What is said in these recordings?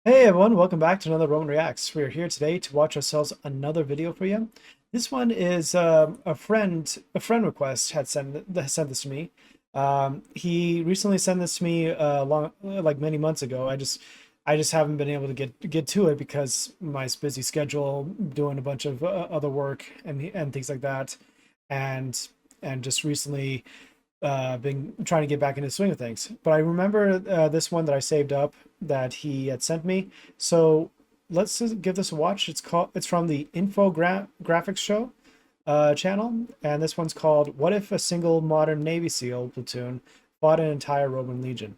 Hey everyone, welcome back to another Roman Reacts. We are here today to watch ourselves another video for you. This one is a friend request had sent this to me. He recently sent this to me like many months ago. I just haven't been able to get to it because my busy schedule, doing a bunch of other work and things like that, and just recently been trying to get back into the swing of things. But I remember this one that I saved up that he had sent me. So let's just give this a watch. It's from the Infographics show channel, and this one's called "What if a single modern Navy SEAL platoon fought an entire Roman legion?"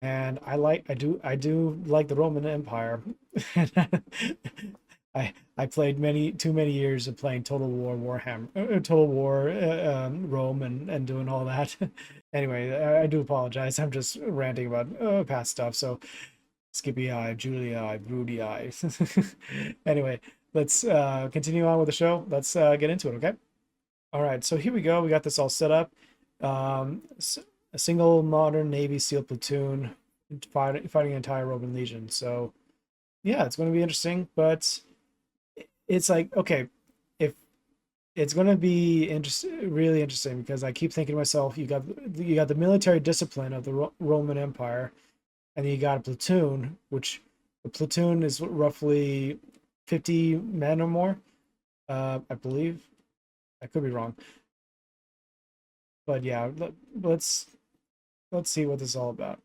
And I do like the Roman Empire. I played too many years of playing Total War Warhammer, Total War Rome, and doing all that. Anyway, I do apologize. I'm just ranting about past stuff. So Skippy Eye, Julia Eye, Broody Eye. Anyway, let's continue on with the show. Let's get into it. Okay. All right. So here we go. We got this all set up. A single modern Navy SEAL platoon fighting an entire Roman legion. So yeah, it's going to be interesting, but it's like, okay, if it's going to be really interesting, because I keep thinking to myself, you got the military discipline of the Roman Empire, and then you got a platoon, which the platoon is roughly 50 men or more, I believe. I could be wrong, but yeah, let's see what this is all about.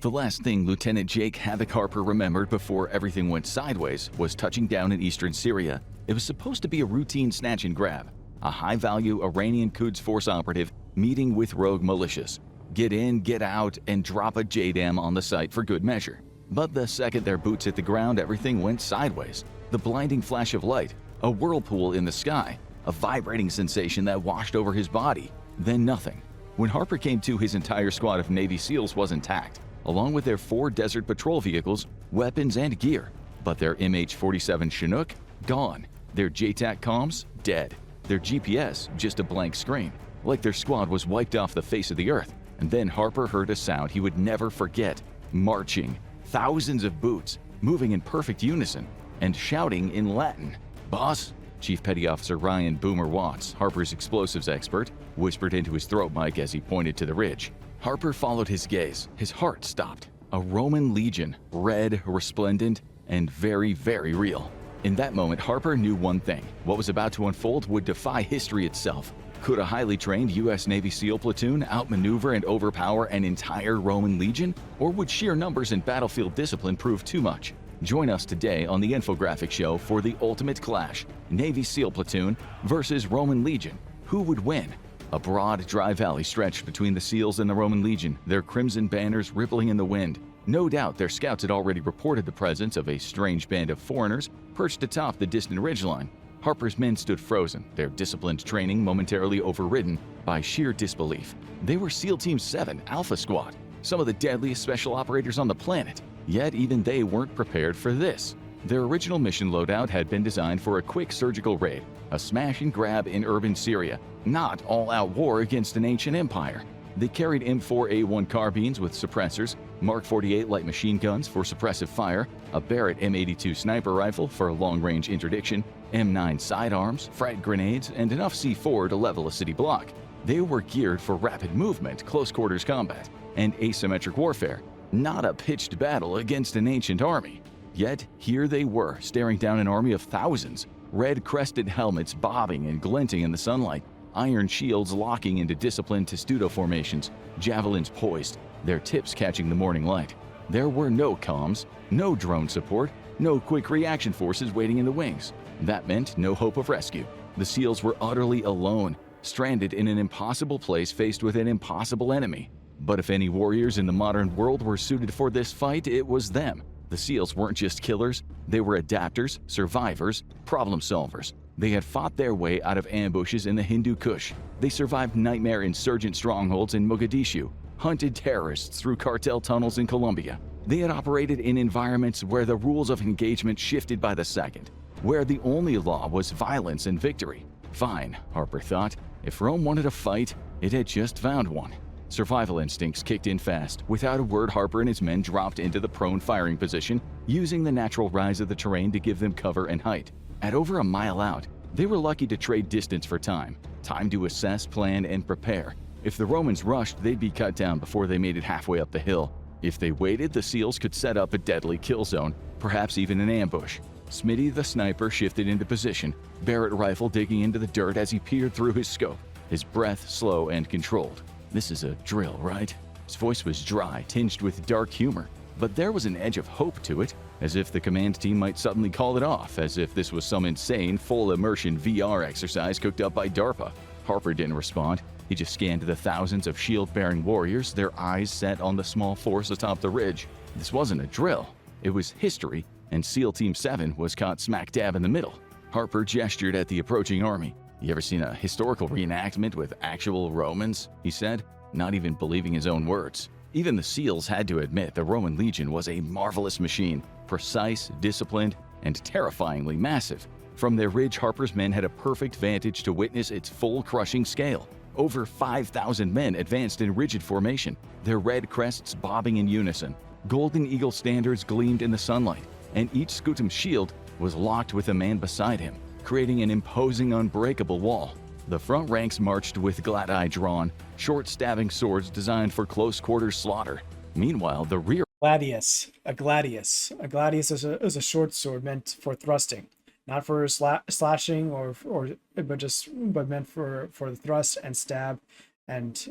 The last thing Lieutenant Jake Havoc Harper remembered before everything went sideways was touching down in eastern Syria. It was supposed to be a routine snatch and grab, a high-value Iranian Quds Force operative meeting with rogue militias. Get in, get out, and drop a JDAM on the site for good measure. But the second their boots hit the ground, everything went sideways. The blinding flash of light, a whirlpool in the sky, a vibrating sensation that washed over his body, then nothing. When Harper came to, his entire squad of Navy SEALs was intact, along with their 4 desert patrol vehicles, weapons, and gear. But their MH-47 Chinook, gone. Their JTAC comms, dead. Their GPS, just a blank screen, like their squad was wiped off the face of the earth. And then Harper heard a sound he would never forget. Marching. Thousands of boots, moving in perfect unison, and shouting in Latin. "Boss?" Chief Petty Officer Ryan Boomer Watts, Harper's explosives expert, whispered into his throat mic as he pointed to the ridge. Harper followed his gaze. His heart stopped. A Roman legion, red, resplendent, and very, very real. In that moment, Harper knew one thing. What was about to unfold would defy history itself. Could a highly trained U.S. Navy SEAL platoon outmaneuver and overpower an entire Roman legion? Or would sheer numbers and battlefield discipline prove too much? Join us today on the Infographics show for the ultimate clash: Navy SEAL platoon versus Roman legion. Who would win? A broad, dry valley stretched between the SEALs and the Roman legion, their crimson banners rippling in the wind. No doubt their scouts had already reported the presence of a strange band of foreigners perched atop the distant ridgeline. Harper's men stood frozen, their disciplined training momentarily overridden by sheer disbelief. They were SEAL Team 7 Alpha Squad, some of the deadliest special operators on the planet. Yet even they weren't prepared for this. Their original mission loadout had been designed for a quick surgical raid, a smash and grab in urban Syria, not all-out war against an ancient empire. They carried M4A1 carbines with suppressors, Mark 48 light machine guns for suppressive fire, a Barrett M82 sniper rifle for long-range interdiction, M9 sidearms, frag grenades, and enough C4 to level a city block. They were geared for rapid movement, close-quarters combat, and asymmetric warfare, not a pitched battle against an ancient army. Yet here they were, staring down an army of thousands, red-crested helmets bobbing and glinting in the sunlight, iron shields locking into disciplined testudo formations, javelins poised, their tips catching the morning light. There were no comms, no drone support, no quick reaction forces waiting in the wings. That meant no hope of rescue. The SEALs were utterly alone, stranded in an impossible place faced with an impossible enemy. But if any warriors in the modern world were suited for this fight, it was them. The SEALs weren't just killers, they were adapters, survivors, problem solvers. They had fought their way out of ambushes in the Hindu Kush. They survived nightmare insurgent strongholds in Mogadishu, hunted terrorists through cartel tunnels in Colombia. They had operated in environments where the rules of engagement shifted by the second, where the only law was violence and victory. Fine, Harper thought. If Rome wanted a fight, it had just found one. Survival instincts kicked in fast. Without a word, Harper and his men dropped into the prone firing position, using the natural rise of the terrain to give them cover and height. At over a mile out, they were lucky to trade distance for time. Time to assess, plan, and prepare. If the Romans rushed, they'd be cut down before they made it halfway up the hill. If they waited, the SEALs could set up a deadly kill zone, perhaps even an ambush. Smitty the sniper shifted into position, Barrett rifle digging into the dirt as he peered through his scope, his breath slow and controlled. This is a drill, right? His voice was dry, tinged with dark humor, but there was an edge of hope to it, as if the command team might suddenly call it off, as if this was some insane, full immersion VR exercise cooked up by DARPA. Harper didn't respond. He just scanned the thousands of shield-bearing warriors, their eyes set on the small force atop the ridge. This wasn't a drill. It was history, and SEAL Team 7 was caught smack dab in the middle. Harper gestured at the approaching army. "You ever seen a historical reenactment with actual Romans?" he said, not even believing his own words. Even the SEALs had to admit the Roman legion was a marvelous machine, precise, disciplined, and terrifyingly massive. From their ridge, Harper's men had a perfect vantage to witness its full crushing scale. Over 5,000 men advanced in rigid formation, their red crests bobbing in unison. Golden eagle standards gleamed in the sunlight, and each scutum shield was locked with a man beside him, creating an imposing, unbreakable wall. The front ranks marched with glad eye drawn, short stabbing swords designed for close-quarters slaughter. Meanwhile, the rear Gladius. A gladius. A gladius is a short sword meant for thrusting, not for slashing but meant for the thrust and stab, and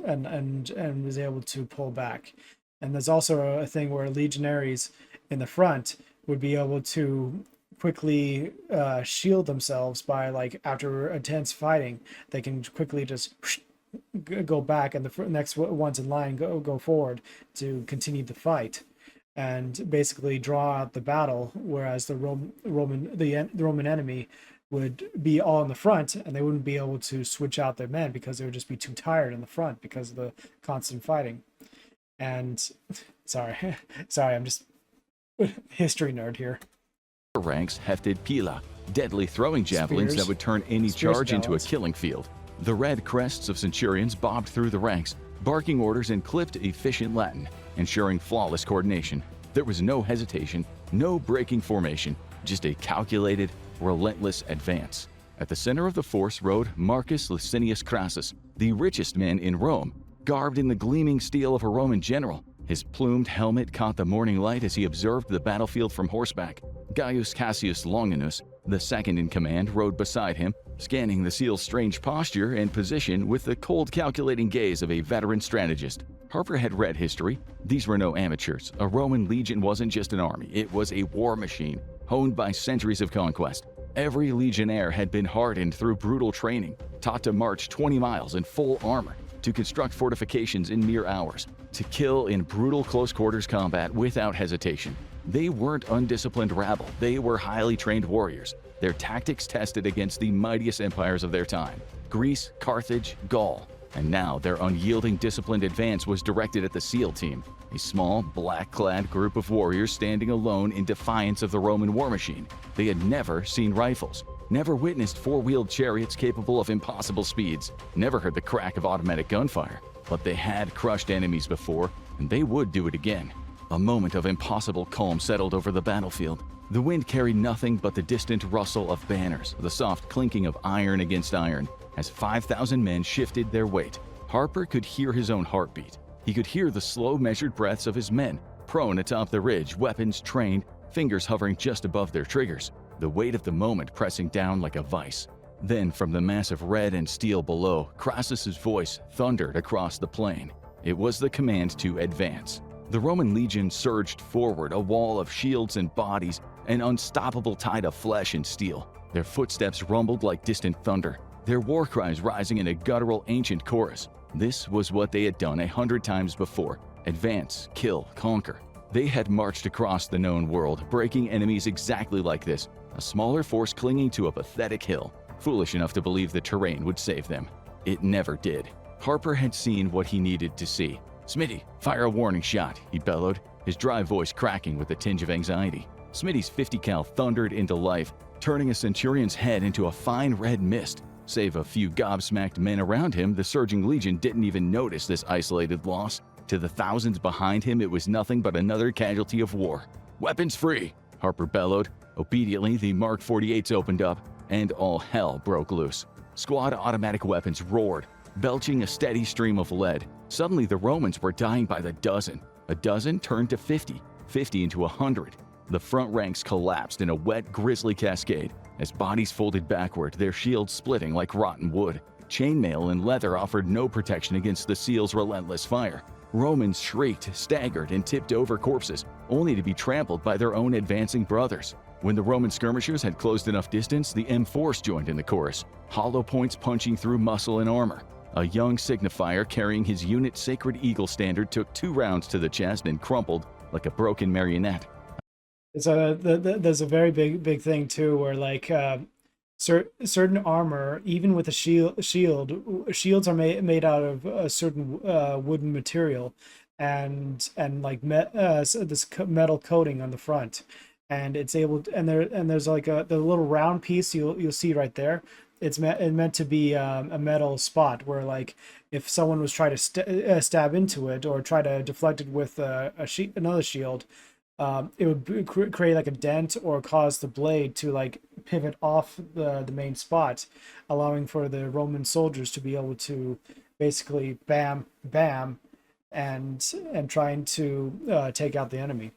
was able to pull back. And there's also a thing where legionaries in the front would be able to quickly shield themselves by, like, after intense fighting, they can quickly just go back, and the next ones in line go forward to continue the fight and basically draw out the battle, whereas the Roman enemy would be all in the front, and they wouldn't be able to switch out their men because they would just be too tired in the front because of the constant fighting. And sorry, I'm just history nerd here. ranks hefted pila, deadly throwing javelins that would turn any charge into a killing field. The red crests of centurions bobbed through the ranks, barking orders in clipped, efficient Latin, ensuring flawless coordination. There was no hesitation, no breaking formation, just a calculated, relentless advance. At the center of the force rode Marcus Licinius Crassus, the richest man in Rome, garbed in the gleaming steel of a Roman general. His plumed helmet caught the morning light as he observed the battlefield from horseback. Gaius Cassius Longinus, the second in command, rode beside him, scanning the SEAL's strange posture and position with the cold, calculating gaze of a veteran strategist. Harper had read history. These were no amateurs. A Roman legion wasn't just an army, it was a war machine, honed by centuries of conquest. Every legionnaire had been hardened through brutal training, taught to march 20 miles in full armor, to construct fortifications in mere hours, to kill in brutal close-quarters combat without hesitation. They weren't undisciplined rabble, they were highly trained warriors, their tactics tested against the mightiest empires of their time, Greece, Carthage, Gaul. And now their unyielding, disciplined advance was directed at the SEAL team, a small, black-clad group of warriors standing alone in defiance of the Roman war machine. They had never seen rifles, never witnessed four-wheeled chariots capable of impossible speeds, never heard the crack of automatic gunfire. But they had crushed enemies before, and they would do it again. A moment of impossible calm settled over the battlefield. The wind carried nothing but the distant rustle of banners, the soft clinking of iron against iron, as 5,000 men shifted their weight. Harper could hear his own heartbeat. He could hear the slow, measured breaths of his men, prone atop the ridge, weapons trained, fingers hovering just above their triggers, the weight of the moment pressing down like a vice. Then, from the mass of red and steel below, Crassus's voice thundered across the plain. It was the command to advance. The Roman legion surged forward, a wall of shields and bodies, an unstoppable tide of flesh and steel. Their footsteps rumbled like distant thunder, their war cries rising in a guttural ancient chorus. This was what they had done 100 times before: advance, kill, conquer. They had marched across the known world, breaking enemies exactly like this, a smaller force clinging to a pathetic hill, foolish enough to believe the terrain would save them. It never did. Harper had seen what he needed to see. "Smitty, fire a warning shot," he bellowed, his dry voice cracking with a tinge of anxiety. Smitty's 50 cal thundered into life, turning a centurion's head into a fine red mist. Save a few gobsmacked men around him, the surging legion didn't even notice this isolated loss. To the thousands behind him, it was nothing but another casualty of war. "Weapons free!" Harper bellowed. Obediently, the Mark 48s opened up, and all hell broke loose. Squad automatic weapons roared, belching a steady stream of lead. Suddenly, the Romans were dying by the dozen. A dozen turned to 50, 50 into 100. The front ranks collapsed in a wet, grisly cascade. As bodies folded backward, their shields splitting like rotten wood. Chainmail and leather offered no protection against the seals' relentless fire. Romans shrieked, staggered, and tipped over corpses, only to be trampled by their own advancing brothers. When the Roman skirmishers had closed enough distance, the M4s joined in the chorus, hollow points punching through muscle and armor. A young signifier carrying his unit's Sacred Eagle standard took 2 rounds to the chest and crumpled like a broken marionette. There's a very big thing too, where like certain armor, even with a shields are made out of a certain wooden material, and like this metal coating on the front, and it's able to, and there's like the little round piece you'll see right there. It's meant to be a metal spot where, like, if someone was trying to stab into it or try to deflect it with another shield, it would create like a dent or cause the blade to like pivot off the main spot, allowing for the Roman soldiers to be able to basically bam and trying to take out the enemy.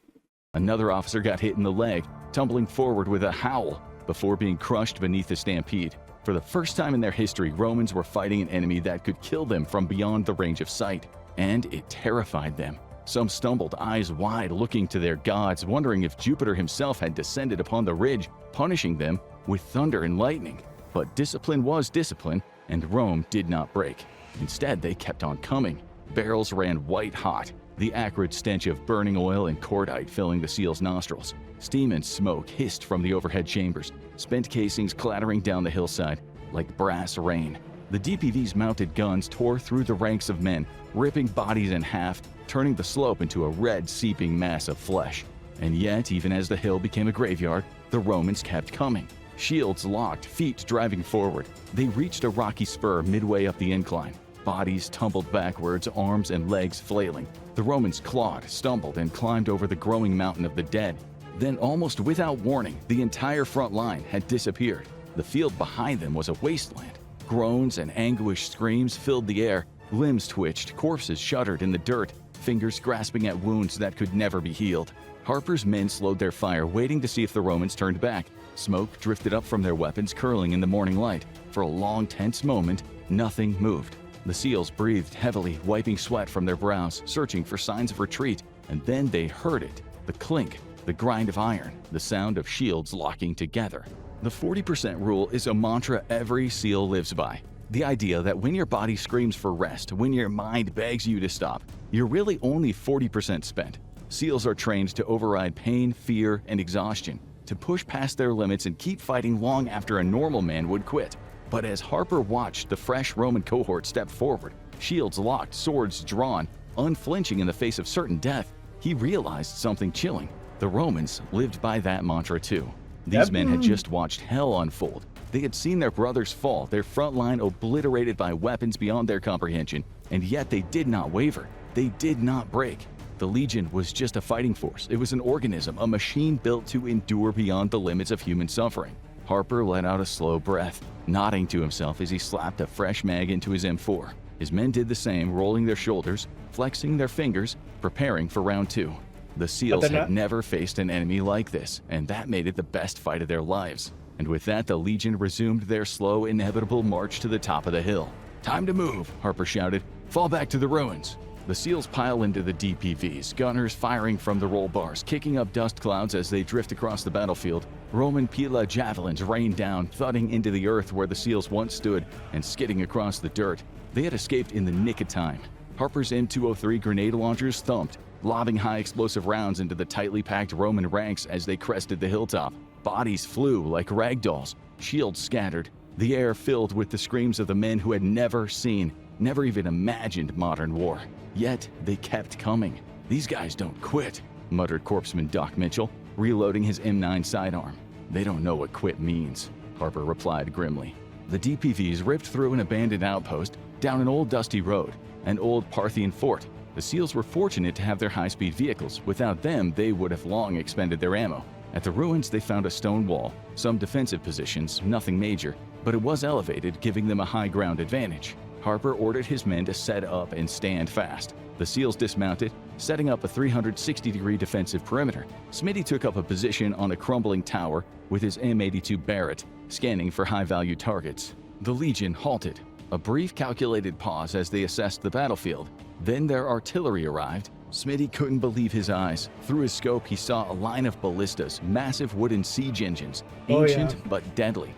Another officer got hit in the leg, tumbling forward with a howl before being crushed beneath the stampede. For the first time in their history, Romans were fighting an enemy that could kill them from beyond the range of sight, and it terrified them. Some stumbled, eyes wide, looking to their gods, wondering if Jupiter himself had descended upon the ridge, punishing them with thunder and lightning. But discipline was discipline, and Rome did not break. Instead, they kept on coming. Barrels ran white hot, the acrid stench of burning oil and cordite filling the seals' nostrils. Steam and smoke hissed from the overhead chambers, spent casings clattering down the hillside like brass rain. The DPV's mounted guns tore through the ranks of men, ripping bodies in half, turning the slope into a red, seeping mass of flesh. And yet, even as the hill became a graveyard, the Romans kept coming. Shields locked, feet driving forward. They reached a rocky spur midway up the incline. Bodies tumbled backwards, arms and legs flailing. The Romans clawed, stumbled, and climbed over the growing mountain of the dead. Then, almost without warning, the entire front line had disappeared. The field behind them was a wasteland. Groans and anguished screams filled the air. Limbs twitched, corpses shuddered in the dirt, fingers grasping at wounds that could never be healed. Harper's men slowed their fire, waiting to see if the Romans turned back. Smoke drifted up from their weapons, curling in the morning light. For a long, tense moment, nothing moved. The seals breathed heavily, wiping sweat from their brows, searching for signs of retreat, and then they heard it. The clink, the grind of iron, the sound of shields locking together. The 40% rule is a mantra every SEAL lives by. The idea that when your body screams for rest, when your mind begs you to stop, you're really only 40% spent. SEALs are trained to override pain, fear, and exhaustion, to push past their limits and keep fighting long after a normal man would quit. But as Harper watched the fresh Roman cohort step forward, shields locked, swords drawn, unflinching in the face of certain death, he realized something chilling. The Romans lived by that mantra too. These men had just watched hell unfold. They had seen their brothers fall, their front line obliterated by weapons beyond their comprehension, and yet they did not waver. They did not break. The Legion was just a fighting force. It was an organism, a machine built to endure beyond the limits of human suffering. Harper let out a slow breath, nodding to himself as he slapped a fresh mag into his M4. His men did the same, rolling their shoulders, flexing their fingers, preparing for round 2. The SEALs had never faced an enemy like this, and that made it the best fight of their lives. And with that, the Legion resumed their slow, inevitable march to the top of the hill. "Time to move," Harper shouted. "Fall back to the ruins." The SEALs pile into the DPVs, gunners firing from the roll bars, kicking up dust clouds as they drift across the battlefield. Roman Pila javelins rained down, thudding into the earth where the SEALs once stood and skidding across the dirt. They had escaped in the nick of time. Harper's M203 grenade launchers thumped, lobbing high explosive rounds into the tightly packed Roman ranks as they crested the hilltop. Bodies flew like rag dolls, shields scattered, the air filled with the screams of the men who had never seen, never even imagined modern war. Yet they kept coming. "These guys don't quit," muttered Corpsman Doc Mitchell, reloading his M9 sidearm. "They don't know what quit means," Harper replied grimly. The DPVs ripped through an abandoned outpost, down an old dusty road, an old Parthian fort. The SEALs were fortunate to have their high-speed vehicles. Without them, they would have long expended their ammo. At the ruins, they found a stone wall, some defensive positions, nothing major, but it was elevated, giving them a high ground advantage. Harper ordered his men to set up and stand fast. The SEALs dismounted, setting up a 360-degree defensive perimeter. Smitty took up a position on a crumbling tower with his M82 Barrett, scanning for high-value targets. The Legion halted. A brief calculated pause as they assessed the battlefield. Then their artillery arrived. Smitty couldn't believe his eyes. Through his scope, he saw a line of ballistas, massive wooden siege engines, ancient but deadly.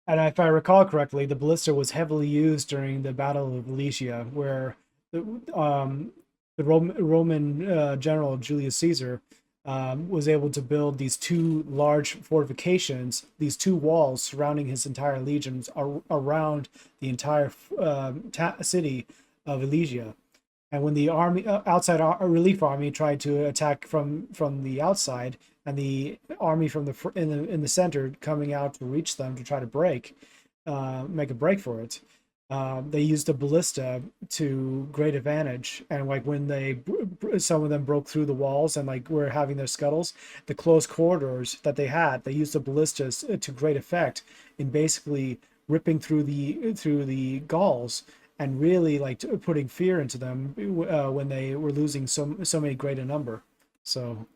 And if I recall correctly, the ballista was heavily used during the Battle of Alesia, where the Roman general Julius Caesar was able to build these two large fortifications, these two walls surrounding his entire legions around the entire city of Alesia. And when the army, outside relief army, tried to attack from the outside, and the army from in the center coming out to reach them to try to make a break for it, they used a ballista to great advantage. And like when some of them broke through the walls and like were having their scuttles, the close corridors that they had, they used the ballistas to great effect in basically ripping through the Gauls and really like putting fear into them when they were losing so many great in number. So.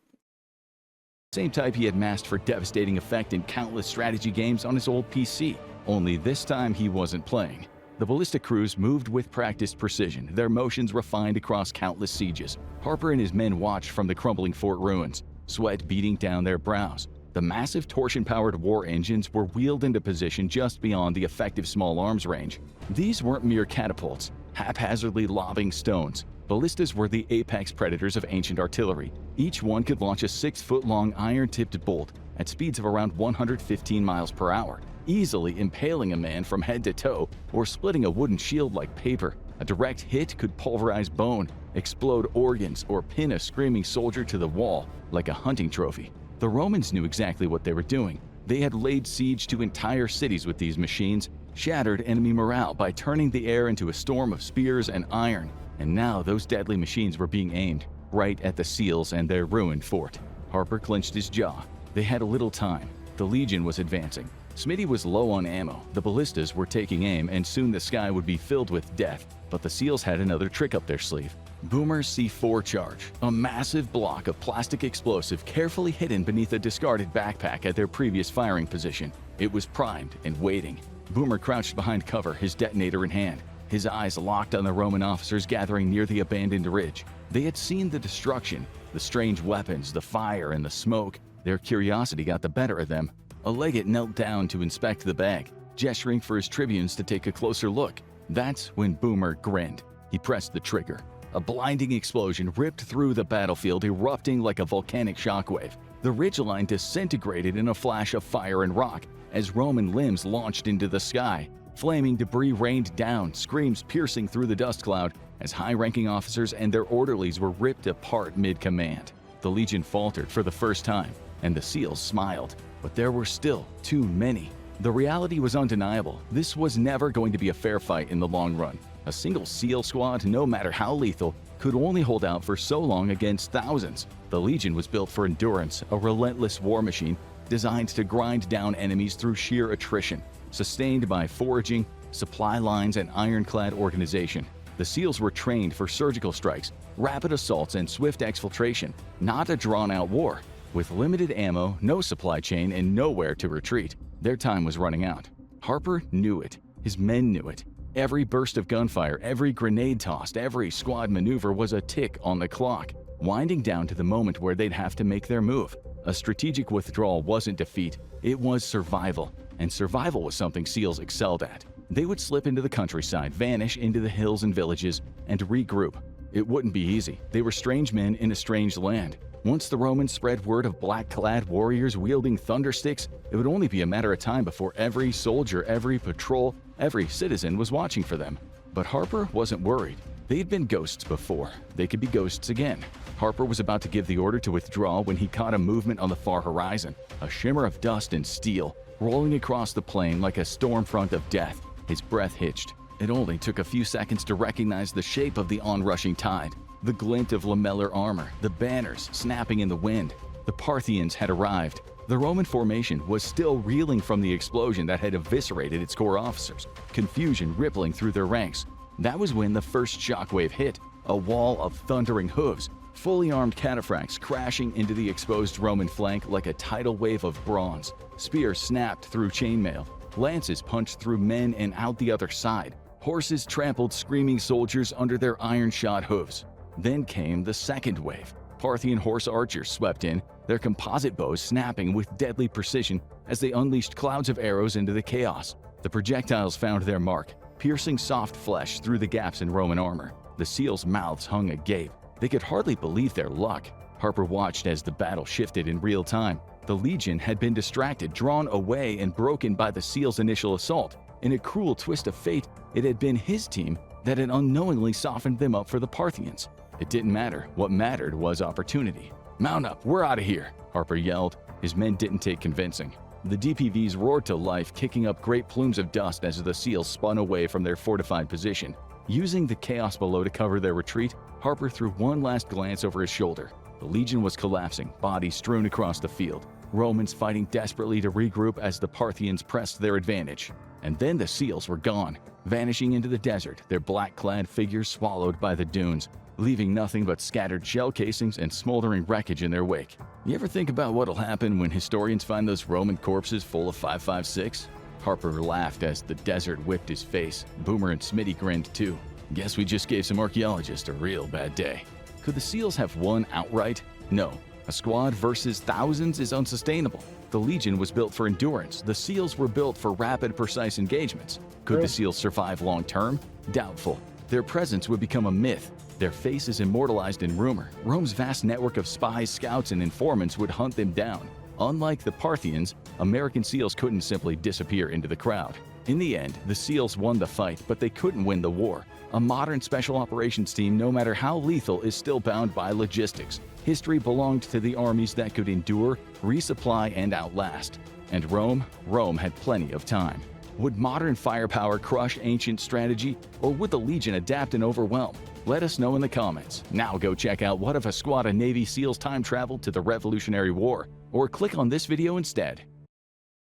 Same type he had masked for devastating effect in countless strategy games on his old PC, only this time he wasn't playing. The ballista crews moved with practiced precision, their motions refined across countless sieges. Harper and his men watched from the crumbling fort ruins, sweat beating down their brows. The massive torsion-powered war engines were wheeled into position just beyond the effective small arms range. These weren't mere catapults, haphazardly lobbing stones. Ballistas were the apex predators of ancient artillery. Each one could launch a 6-foot-long iron-tipped bolt at speeds of around 115 miles per hour, easily impaling a man from head to toe or splitting a wooden shield like paper. A direct hit could pulverize bone, explode organs, or pin a screaming soldier to the wall like a hunting trophy. The Romans knew exactly what they were doing. They had laid siege to entire cities with these machines, shattered enemy morale by turning the air into a storm of spears and iron. And now those deadly machines were being aimed right at the SEALs and their ruined fort. Harper clenched his jaw. They had a little time. The Legion was advancing. Smitty was low on ammo. The ballistas were taking aim, and soon the sky would be filled with death. But the SEALs had another trick up their sleeve. Boomer's C4 charge, a massive block of plastic explosive carefully hidden beneath a discarded backpack at their previous firing position. It was primed and waiting. Boomer crouched behind cover, his detonator in hand. His eyes locked on the Roman officers gathering near the abandoned ridge. They had seen the destruction, the strange weapons, the fire, and the smoke. Their curiosity got the better of them. A legate knelt down to inspect the bag, gesturing for his tribunes to take a closer look. That's when Boomer grinned. He pressed the trigger. A blinding explosion ripped through the battlefield, erupting like a volcanic shockwave. The ridgeline disintegrated in a flash of fire and rock as Roman limbs launched into the sky. Flaming debris rained down, screams piercing through the dust cloud as high-ranking officers and their orderlies were ripped apart mid-command. The Legion faltered for the first time, and the SEALs smiled. But there were still too many. The reality was undeniable. This was never going to be a fair fight in the long run. A single SEAL squad, no matter how lethal, could only hold out for so long against thousands. The Legion was built for endurance, a relentless war machine designed to grind down enemies through sheer attrition. Sustained by foraging, supply lines, and ironclad organization, the SEALs were trained for surgical strikes, rapid assaults, and swift exfiltration, not a drawn-out war. With limited ammo, no supply chain, and nowhere to retreat, their time was running out. Harper knew it. His men knew it. Every burst of gunfire, every grenade tossed, every squad maneuver was a tick on the clock, winding down to the moment where they'd have to make their move. A strategic withdrawal wasn't defeat, it was survival. And survival was something SEALs excelled at. They would slip into the countryside, vanish into the hills and villages, and regroup. It wouldn't be easy. They were strange men in a strange land. Once the Romans spread word of black-clad warriors wielding thundersticks, it would only be a matter of time before every soldier, every patrol, every citizen was watching for them. But Harper wasn't worried. They'd been ghosts before. They could be ghosts again. Harper was about to give the order to withdraw when he caught a movement on the far horizon, a shimmer of dust and steel. rolling across the plain like a storm front of death. His breath hitched. It only took a few seconds to recognize the shape of the onrushing tide, the glint of lamellar armor, the banners snapping in the wind. The Parthians had arrived. The Roman formation was still reeling from the explosion that had eviscerated its core officers, confusion rippling through their ranks. That was when the first shockwave hit, a wall of thundering hooves, fully armed cataphracts crashing into the exposed Roman flank like a tidal wave of bronze. Spears snapped through chainmail, lances punched through men and out the other side. Horses trampled screaming soldiers under their iron-shod hooves. Then came the second wave. Parthian horse archers swept in, their composite bows snapping with deadly precision as they unleashed clouds of arrows into the chaos. The projectiles found their mark, piercing soft flesh through the gaps in Roman armor. The seals' mouths hung agape. They could hardly believe their luck. Harper watched as the battle shifted in real time. The legion had been distracted, drawn away, and broken by the seals' initial assault. In a cruel twist of fate, it had been his team that had unknowingly softened them up for the Parthians. It didn't matter. What mattered was opportunity. "Mount up, we're out of here," Harper yelled. His men didn't take convincing. The DPVs roared to life, kicking up great plumes of dust as the seals spun away from their fortified position. Using the chaos below to cover their retreat, Harper threw one last glance over his shoulder. The legion was collapsing, bodies strewn across the field. Romans fighting desperately to regroup as the Parthians pressed their advantage. And then the seals were gone, vanishing into the desert, their black-clad figures swallowed by the dunes, leaving nothing but scattered shell casings and smoldering wreckage in their wake. You ever think about what'll happen when historians find those Roman corpses full of 5.56? Harper laughed as the desert whipped his face. Boomer and Smitty grinned too. Guess we just gave some archaeologists a real bad day. Could the SEALs have won outright? No. A squad versus thousands is unsustainable. The Legion was built for endurance. The SEALs were built for rapid, precise engagements. Could the SEALs survive long term? Doubtful. Their presence would become a myth. Their faces immortalized in rumor. Rome's vast network of spies, scouts, and informants would hunt them down. Unlike the Parthians, American SEALs couldn't simply disappear into the crowd. In the end, the SEALs won the fight, but they couldn't win the war. A modern special operations team, no matter how lethal, is still bound by logistics. History belonged to the armies that could endure, resupply, and outlast. And Rome had plenty of time. Would modern firepower crush ancient strategy, or would the Legion adapt and overwhelm? Let us know in the comments. Now go check out What If a Squad of Navy SEALs Time Traveled to the Revolutionary War, or click on this video instead.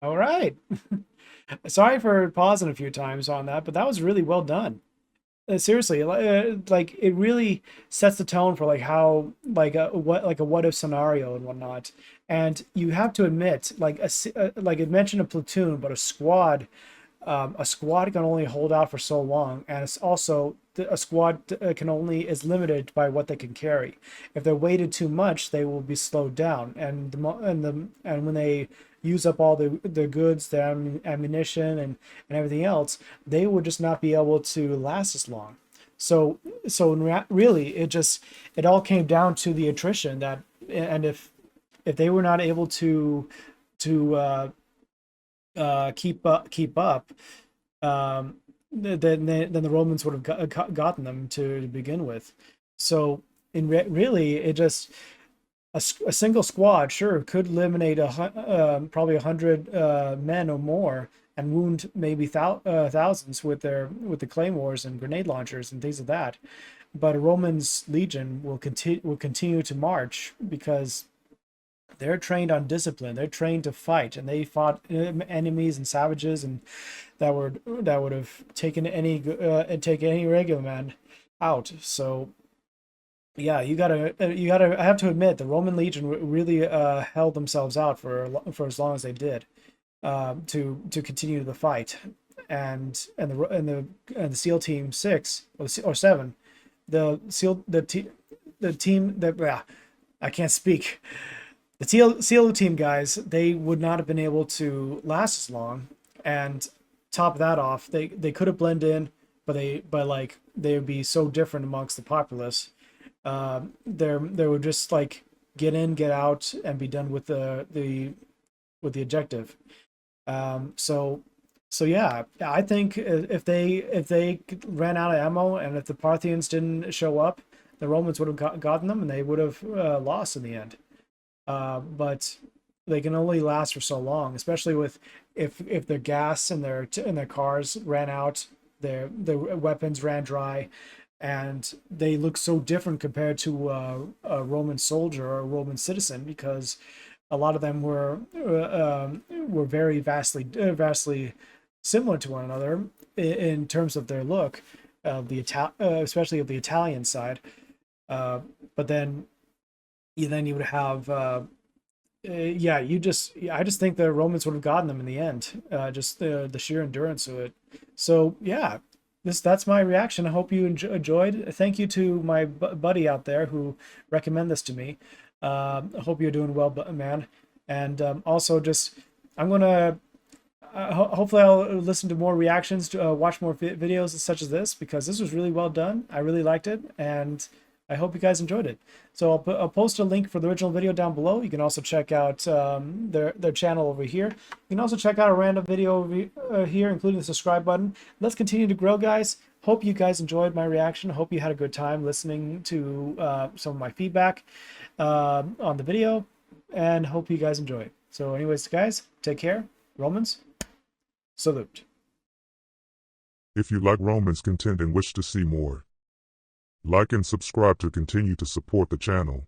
All right. Sorry for pausing a few times on that, but that was really well done. Seriously, like it really sets the tone for like how like a what if scenario and whatnot. And you have to admit, like it mentioned a platoon, but a squad can only hold out for so long, and it's also a squad is limited by what they can carry. If they're weighted too much, they will be slowed down, and when they use up all the goods, the ammunition, and everything else, they would just not be able to last as long. So really, it all came down to the attrition and if they were not able to keep up, then the Romans would have gotten them to begin with. So really, it just a single squad sure could eliminate probably 100 men or more and wound maybe thousands with the claymores and grenade launchers and things like that. But a Roman's legion will continue to march because they're trained on discipline. They're trained to fight, and they fought enemies and savages, and that would have taken any regular man out. So yeah, I have to admit, the Roman legion really held themselves out for as long as they did to continue the fight, and the SEAL Team 6 or 7, the team that I can't speak. The SEAL team guys, they would not have been able to last as long, and top that off, they could have blended in, but they would be so different amongst the populace. They would just like get in, get out, and be done with the objective. So yeah, I think if they ran out of ammo, and if the Parthians didn't show up, the Romans would have gotten them, and they would have lost in the end. But they can only last for so long, especially with if their gas in their cars ran out, their weapons ran dry, and they look so different compared to a Roman soldier or a Roman citizen, because a lot of them were very vastly similar to one another in terms of their look, especially of the Italian side. But then you would have yeah, I just think the Romans would have gotten them in the end. Just the sheer endurance of it. So yeah, that's my reaction. I hope you enjoyed. Thank you to my buddy out there who recommended this to me. I hope you're doing well, man. And also, just I'm gonna hopefully I'll listen to more reactions, to watch more videos such as this, because this was really well done. I really liked it, and I hope you guys enjoyed it. So I'll post a link for the original video down below. You can also check out their channel over here. You can also check out a random video over here, including the subscribe button. Let's continue to grow, guys. Hope you guys enjoyed my reaction. Hope you had a good time listening to some of my feedback on the video, and hope you guys enjoy it. So anyways, guys, take care. Romans, salute. If you like Romans content and wish to see more, like and subscribe to continue to support the channel.